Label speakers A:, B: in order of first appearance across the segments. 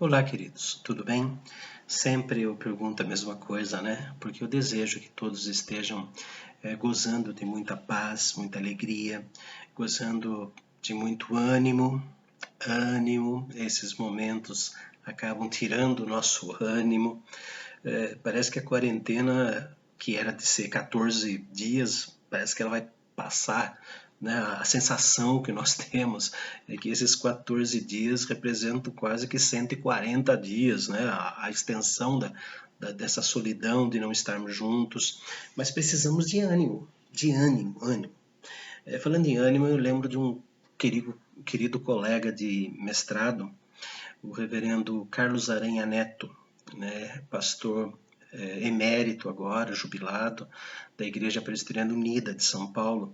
A: Olá, queridos, tudo bem? Sempre eu pergunto a mesma coisa, né? Porque eu desejo que todos estejam gozando de muita paz, muita alegria, gozando de muito ânimo. Esses momentos acabam tirando o nosso ânimo. Parece que a quarentena, que era de ser 14 dias, parece que ela vai passar, né? A sensação que nós temos é que esses 14 dias representam quase que 140 dias, né? A extensão dessa solidão de não estarmos juntos, mas precisamos de ânimo. Falando em ânimo, eu lembro de um querido colega de mestrado, o reverendo Carlos Aranha Neto, né, pastor emérito agora, jubilado, da Igreja Presbiteriana Unida de São Paulo.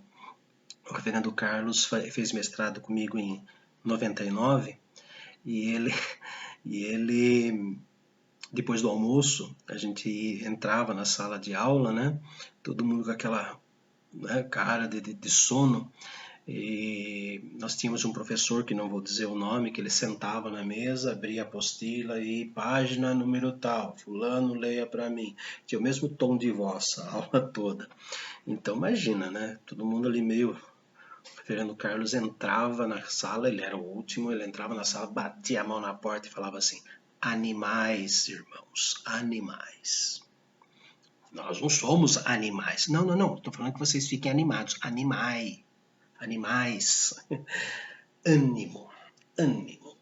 A: O reverendo Carlos fez mestrado comigo em 99 e ele depois do almoço, a gente entrava na sala de aula, né, todo mundo com aquela, né, cara de sono. E nós tínhamos um professor, que não vou dizer o nome, que ele sentava na mesa, abria a apostila e página número tal, fulano leia para mim. Tinha o mesmo tom de voz a aula toda. Então imagina, né? Todo mundo ali meio... O reverendo Carlos entrava na sala, ele era o último, ele entrava na sala, batia a mão na porta e falava assim: animais, irmãos, animais. Nós não somos animais. Não. Estou falando que vocês fiquem animados. Animais. Ânimo.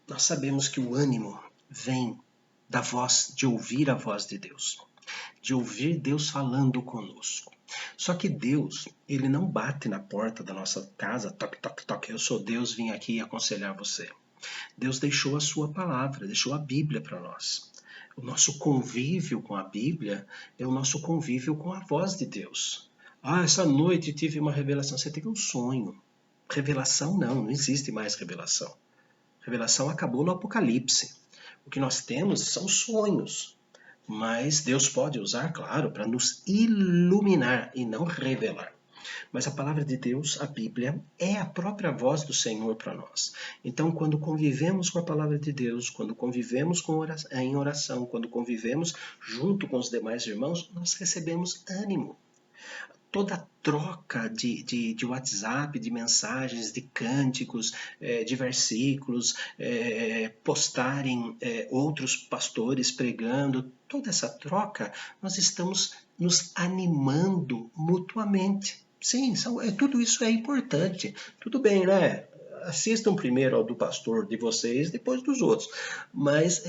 A: Nós sabemos que o ânimo vem da voz, de ouvir a voz de Deus, de ouvir Deus falando conosco. Só que Deus, ele não bate na porta da nossa casa, toque, toque, toque, eu sou Deus, vim aqui aconselhar você. Deus deixou a sua palavra, deixou a Bíblia para nós. O nosso convívio com a Bíblia é o nosso convívio com a voz de Deus. Essa noite tive uma revelação. Você teve um sonho. Revelação não existe mais revelação. Revelação acabou no Apocalipse. O que nós temos são sonhos. Mas Deus pode usar, claro, para nos iluminar e não revelar. Mas a palavra de Deus, a Bíblia, é a própria voz do Senhor para nós. Então, quando convivemos com a palavra de Deus, quando convivemos em oração, quando convivemos junto com os demais irmãos, nós recebemos ânimo. Toda troca de WhatsApp, de mensagens, de cânticos, de versículos, postarem outros pastores pregando, toda essa troca, nós estamos nos animando mutuamente. Sim, tudo isso é importante. Tudo bem, né? Assistam primeiro ao do pastor de vocês, depois dos outros. Mas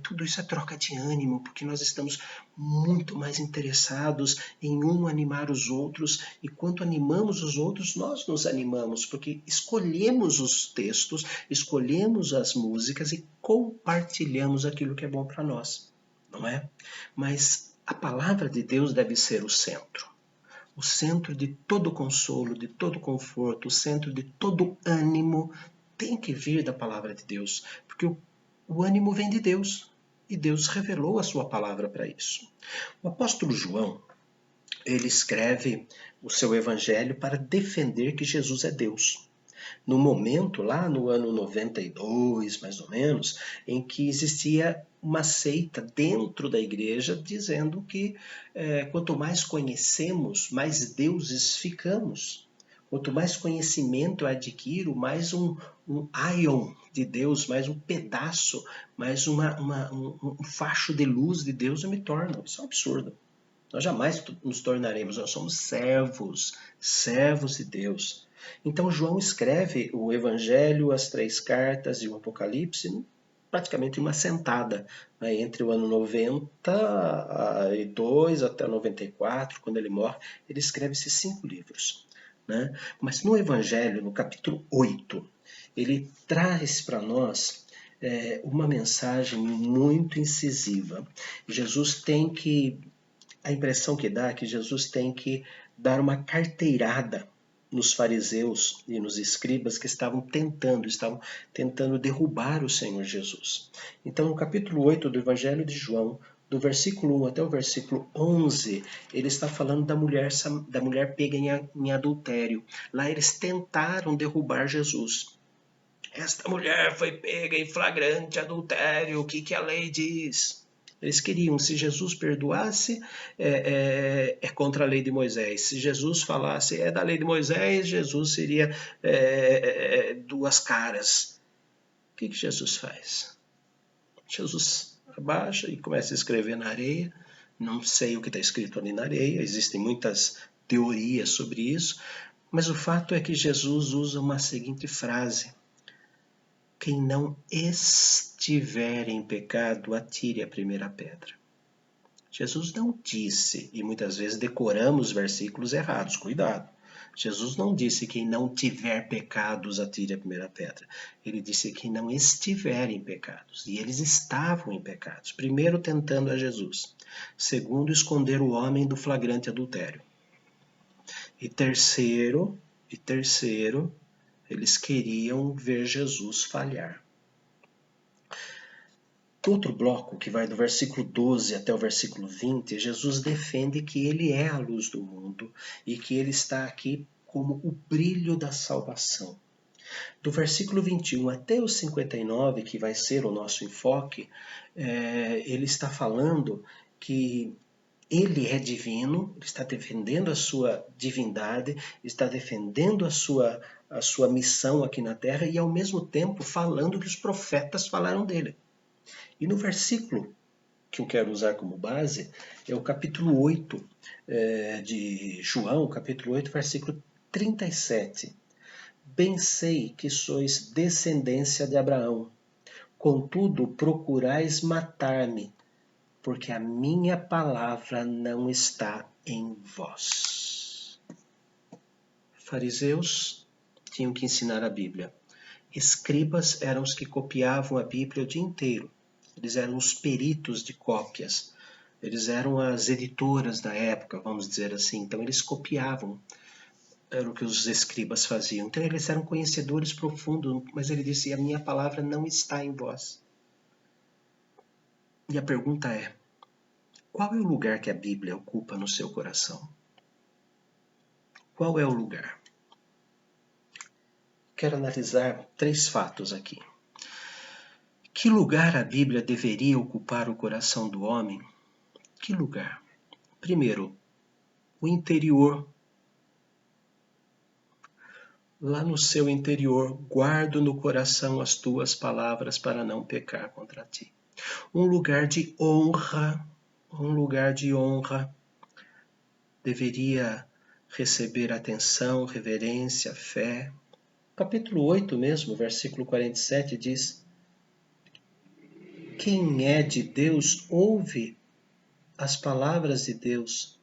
A: tudo isso é troca de ânimo, porque nós estamos muito mais interessados em um animar os outros, e quando animamos os outros, nós nos animamos, porque escolhemos os textos, escolhemos as músicas e compartilhamos aquilo que é bom para nós, não é? Mas a palavra de Deus deve ser o centro. O centro de todo consolo, de todo conforto, o centro de todo ânimo tem que vir da palavra de Deus, porque o ânimo vem de Deus e Deus revelou a sua palavra para isso. O apóstolo João, ele escreve o seu evangelho para defender que Jesus é Deus. No momento, lá no ano 92, mais ou menos, em que existia uma seita dentro da igreja dizendo que quanto mais conhecemos, mais deuses ficamos. Quanto mais conhecimento eu adquiro, mais um íon de Deus, mais um pedaço, mais um facho de luz de Deus eu me torno. Isso é um absurdo. Nós jamais nos tornaremos, nós somos servos de Deus. Então João escreve o Evangelho, as 3 cartas e o Apocalipse praticamente em uma sentada, né, entre o ano 92 até 94, quando ele morre, ele escreve esses 5 livros. Né? Mas no Evangelho, no capítulo 8, ele traz para nós uma mensagem muito incisiva. A impressão que dá é que Jesus tem que dar uma carteirada nos fariseus e nos escribas que estavam tentando derrubar o Senhor Jesus. Então, no capítulo 8 do Evangelho de João, do versículo 1 até o versículo 11, ele está falando da mulher pega em adultério. Lá eles tentaram derrubar Jesus. esta mulher foi pega em flagrante adultério, o que a lei diz? Eles queriam, se Jesus perdoasse, é contra a lei de Moisés. Se Jesus falasse, é da lei de Moisés, Jesus seria duas caras. O que Jesus faz? Jesus abaixa e começa a escrever na areia. Não sei o que está escrito ali na areia, existem muitas teorias sobre isso, mas o fato é que Jesus usa uma seguinte frase: quem não estiver em pecado, atire a primeira pedra. Jesus não disse, e muitas vezes decoramos versículos errados, cuidado. Jesus não disse quem não tiver pecados, atire a primeira pedra. Ele disse quem não estiver em pecados. E eles estavam em pecados. Primeiro, tentando a Jesus. Segundo, esconder o homem do flagrante adultério. E terceiro, eles queriam ver Jesus falhar. Outro bloco, que vai do versículo 12 até o versículo 20, Jesus defende que ele é a luz do mundo e que ele está aqui como o brilho da salvação. Do versículo 21 até o 59, que vai ser o nosso enfoque, ele está falando que ele é divino, ele está defendendo a sua divindade, está defendendo a sua missão aqui na terra e ao mesmo tempo falando que os profetas falaram dele. E no versículo que eu quero usar como base é o capítulo 8 de João, capítulo 8, versículo 37. Bem sei que sois descendência de Abraão, contudo procurais matar-me, porque a minha palavra não está em vós. Fariseus tinham que ensinar a Bíblia. Escribas eram os que copiavam a Bíblia o dia inteiro. Eles eram os peritos de cópias. Eles eram as editoras da época, vamos dizer assim. Então eles copiavam. Era o que os escribas faziam. Então eles eram conhecedores profundos, mas ele disse, a minha palavra não está em vós. E a pergunta é, qual é o lugar que a Bíblia ocupa no seu coração? Qual é o lugar? Quero analisar 3 fatos aqui. Que lugar a Bíblia deveria ocupar o coração do homem? Que lugar? Primeiro, o interior. Lá no seu interior, guardo no coração as tuas palavras para não pecar contra ti. Um lugar de honra, deveria receber atenção, reverência, fé. Capítulo 8 mesmo, versículo 47 diz: quem é de Deus ouve as palavras de Deus.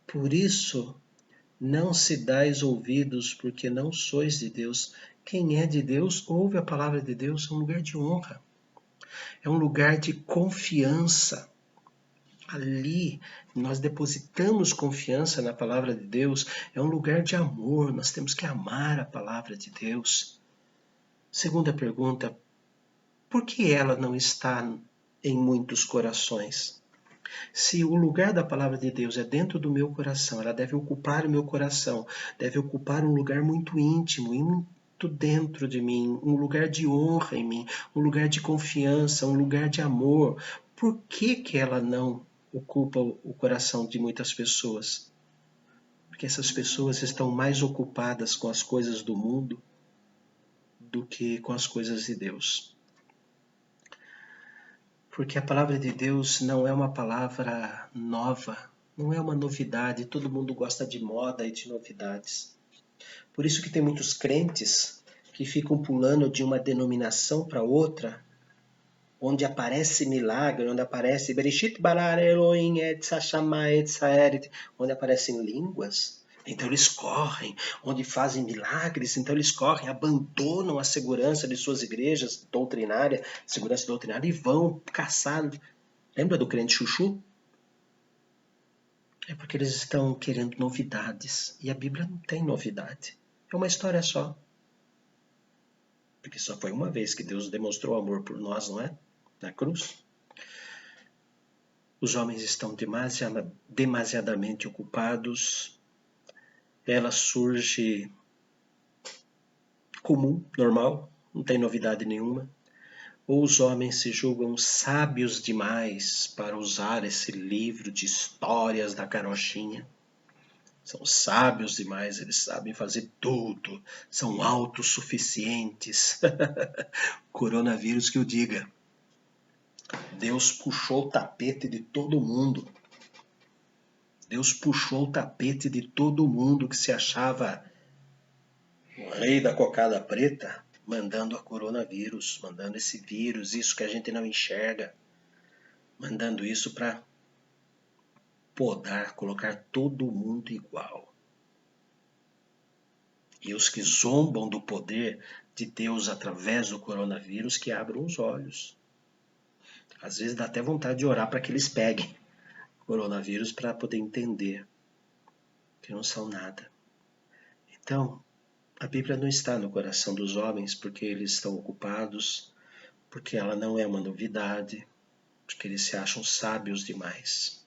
A: Por isso, não se dais ouvidos, porque não sois de Deus. Quem é de Deus ouve a palavra de Deus. É um lugar de honra. É um lugar de confiança. Ali nós depositamos confiança na palavra de Deus. É um lugar de amor. Nós temos que amar a palavra de Deus. Segunda pergunta, por que ela não está em muitos corações? Se o lugar da palavra de Deus é dentro do meu coração, ela deve ocupar o meu coração, deve ocupar um lugar muito íntimo, muito dentro de mim, um lugar de honra em mim, um lugar de confiança, um lugar de amor. Por que ela não ocupa o coração de muitas pessoas? Porque essas pessoas estão mais ocupadas com as coisas do mundo do que com as coisas de Deus. Porque a palavra de Deus não é uma palavra nova, não é uma novidade, todo mundo gosta de moda e de novidades. Por isso que tem muitos crentes que ficam pulando de uma denominação para outra, onde aparece milagre, onde aparece Bereshit bara Elohim et Shammai et Haaretz, onde aparecem línguas. Então eles correm, onde fazem milagres, então eles correm, abandonam a segurança de suas igrejas doutrinárias, segurança doutrinária, e vão caçar. Lembra do crente chuchu? É porque eles estão querendo novidades, e a Bíblia não tem novidade. É uma história só. Porque só foi uma vez que Deus demonstrou amor por nós, não é? Na cruz. Os homens estão demasiadamente ocupados. Ela surge comum, normal, Não tem novidade nenhuma. Ou os homens se julgam sábios demais para usar esse livro de histórias da carochinha. São sábios demais, eles sabem fazer tudo, são autossuficientes. Coronavírus que o diga. Deus puxou o tapete de todo mundo. Deus puxou o tapete de todo mundo que se achava o rei da cocada preta, mandando a coronavírus, mandando esse vírus, isso que a gente não enxerga, mandando isso para podar, colocar todo mundo igual. E os que zombam do poder de Deus através do coronavírus, que abram os olhos. Às vezes dá até vontade de orar para que eles peguem o coronavírus para poder entender que não são nada. Então, a Bíblia não está no coração dos homens porque eles estão ocupados, porque ela não é uma novidade, porque eles se acham sábios demais.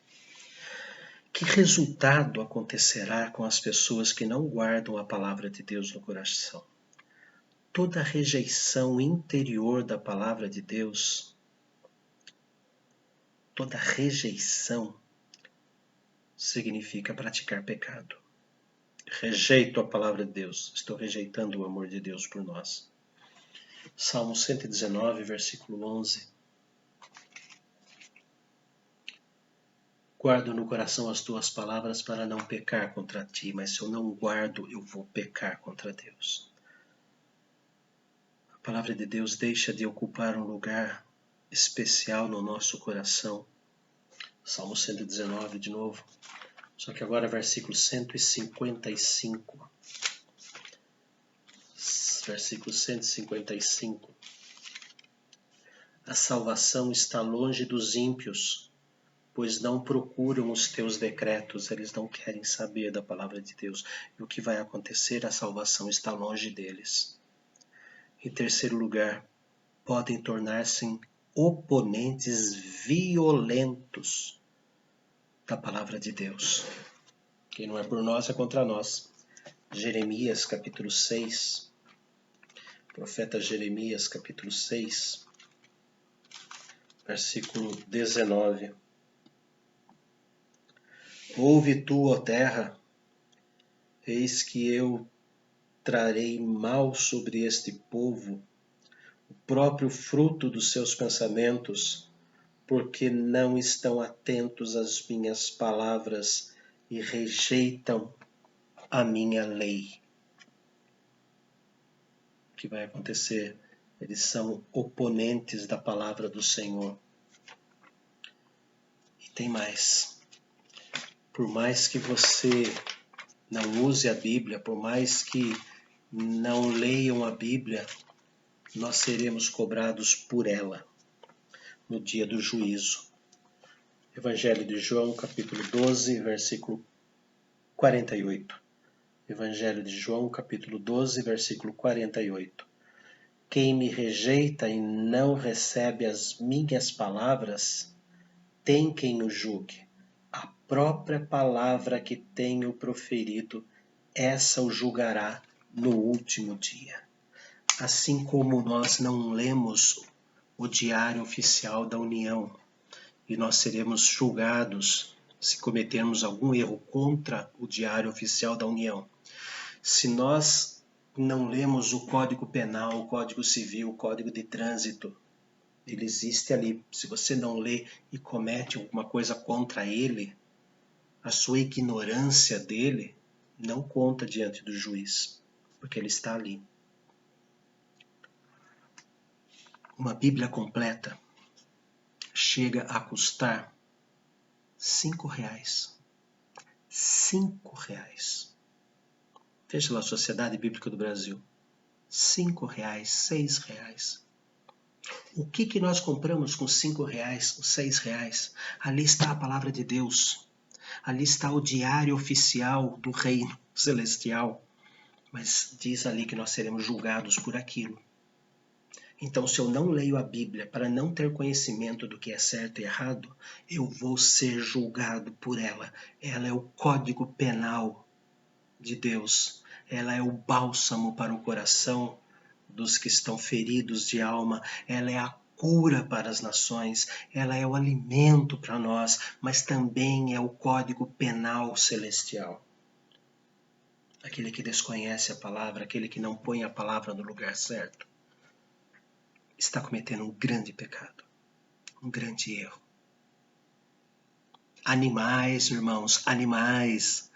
A: Que resultado acontecerá com as pessoas que não guardam a palavra de Deus no coração? Toda rejeição interior da palavra de Deus, toda rejeição significa praticar pecado. Rejeito a palavra de Deus, estou rejeitando o amor de Deus por nós. Salmo 119, versículo 11. Guardo no coração as tuas palavras para não pecar contra ti, mas se eu não guardo, eu vou pecar contra Deus. A palavra de Deus deixa de ocupar um lugar especial no nosso coração. Salmo 119 de novo. Só que agora versículo 155. Versículo 155. A salvação está longe dos ímpios, pois não procuram os teus decretos, eles não querem saber da palavra de Deus. E o que vai acontecer? A salvação está longe deles. Em terceiro lugar, podem tornar-se oponentes violentos da palavra de Deus. Quem não é por nós é contra nós. Jeremias capítulo 6, profeta Jeremias capítulo 6, versículo 19. Ouve tu, ó terra, eis que eu trarei mal sobre este povo, o próprio fruto dos seus pensamentos, porque não estão atentos às minhas palavras e rejeitam a minha lei. O que vai acontecer? Eles são oponentes da palavra do Senhor. E tem mais. Por mais que você não use a Bíblia, por mais que não leiam a Bíblia, nós seremos cobrados por ela no dia do juízo. Evangelho de João, capítulo 12, versículo 48. Evangelho de João, capítulo 12, versículo 48. Quem me rejeita e não recebe as minhas palavras, tem quem o julgue. A própria palavra que tenho proferido, essa o julgará no último dia. Assim como nós não lemos o Diário Oficial da União e nós seremos julgados se cometermos algum erro contra o Diário Oficial da União. Se nós não lemos o Código Penal, o Código Civil, o Código de Trânsito, ele existe ali. Se você não lê e comete alguma coisa contra ele, a sua ignorância dele não conta diante do juiz, porque ele está ali. Uma Bíblia completa chega a custar R$5. R$5. Veja lá a Sociedade Bíblica do Brasil. R$5, R$6. O que nós compramos com R$5, com R$6? Ali está a palavra de Deus. Ali está o diário oficial do reino celestial. Mas diz ali que nós seremos julgados por aquilo. Então, se eu não leio a Bíblia para não ter conhecimento do que é certo e errado, eu vou ser julgado por ela. Ela é o código penal de Deus. Ela é o bálsamo para o coração dos que estão feridos de alma, ela é a cura para as nações, ela é o alimento para nós, mas também é o código penal celestial. Aquele que desconhece a palavra, aquele que não põe a palavra no lugar certo, está cometendo um grande pecado, um grande erro. Animais, irmãos, animais.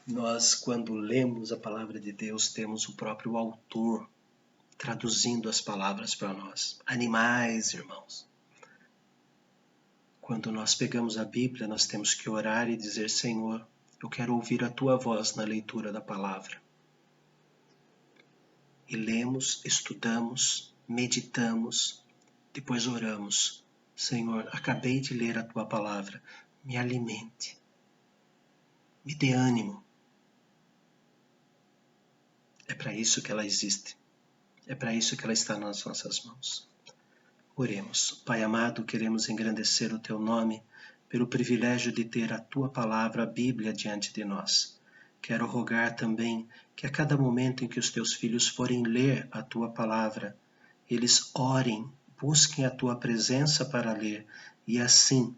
A: Nós, quando lemos a palavra de Deus, temos o próprio autor traduzindo as palavras para nós. Animais, irmãos. Quando nós pegamos a Bíblia, nós temos que orar e dizer: Senhor, eu quero ouvir a tua voz na leitura da palavra. E lemos, estudamos, meditamos, depois oramos. Senhor, acabei de ler a tua palavra, me alimente, me dê ânimo. É para isso que ela existe. É para isso que ela está nas nossas mãos. Oremos. Pai amado, queremos engrandecer o teu nome pelo privilégio de ter a tua palavra, a Bíblia, diante de nós. Quero rogar também que a cada momento em que os teus filhos forem ler a tua palavra, eles orem, busquem a tua presença para ler e assim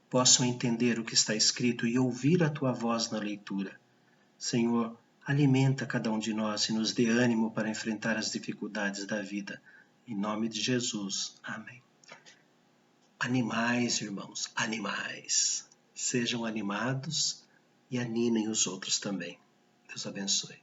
A: possam entender o que está escrito e ouvir a tua voz na leitura. Senhor, alimenta cada um de nós e nos dê ânimo para enfrentar as dificuldades da vida. Em nome de Jesus. Amém. Animais, irmãos, animais. Sejam animados e animem os outros também. Deus abençoe.